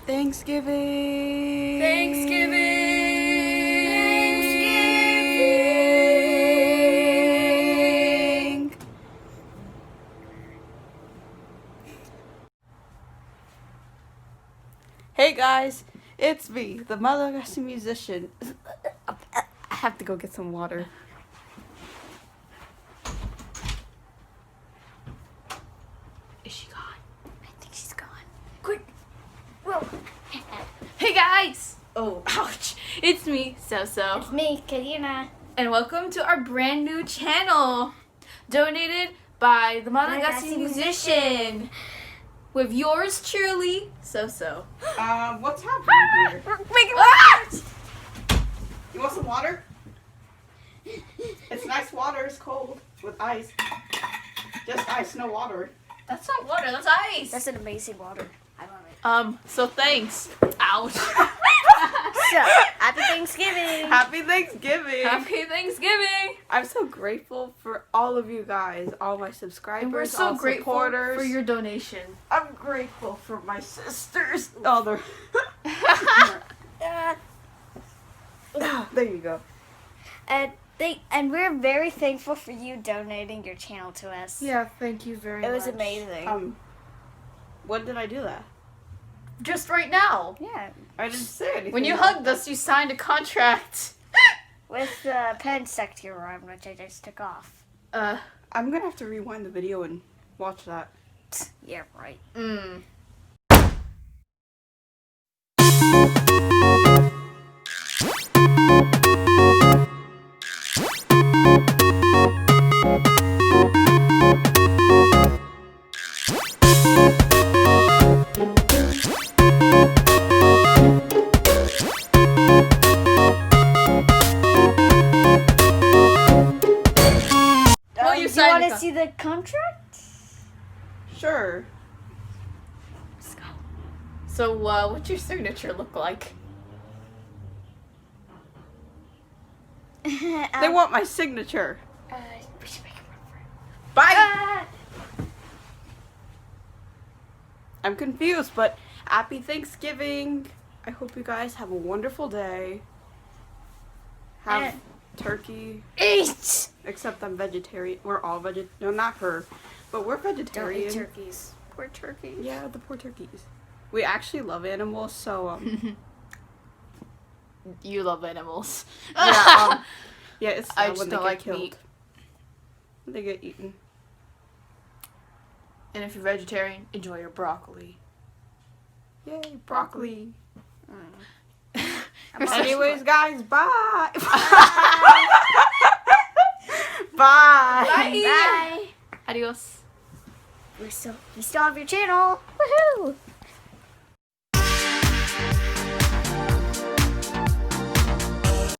Thanksgiving! Thanksgiving! Hey guys, it's me, the Malagasy musician. I have to go get some water. Is she gone? I think she's gone. Quick! Whoa! Hey guys! Oh, Ouch! It's me, So, It's me, Karina. and welcome to our brand new channel, donated by the Malagasy Malagasy musician, with yours truly, So. what's happening here? What? You want some water? It's nice water, it's cold, with ice. Just ice, no water. That's not water, that's ice. That's an amazing water. I love it. So thanks. Ouch. So, happy Thanksgiving. Happy Thanksgiving! Happy Thanksgiving. I'm so grateful for all of you guys, all my subscribers, And we're so all grateful supporters. for your donation. I'm grateful for my sisters. Oh, they're... There you go. And we're very thankful for you donating your channel to us. Yeah, thank you very much. It was amazing. When did I do that? Just right now. Yeah. I didn't say anything. When you hugged us, you signed a contract. With the pen stuck to your arm, which I just took off. I'm gonna have to rewind the video and watch that. Yeah, right. Well, you Do you signed want the to see the contract? Sure. Let's go. So, what's your signature look like? They want my signature. We should make a run for it. Bye! I'm confused, but happy Thanksgiving. I hope you guys have a wonderful day. Have turkey. Eat! Except I'm vegetarian. We're all vegetarian. No, not her. But we're Don't vegetarian. eat turkeys. Poor turkey. Yeah, the poor turkeys. We actually love animals, so You love animals. yeah, yeah, it's I sad just when they don't get like killed. meat. They get eaten. And if you're vegetarian, enjoy your broccoli. Yay, broccoli. You're such- Anyways, guys, bye. Bye. Bye. Bye. Adios. We still have your channel. Woohoo!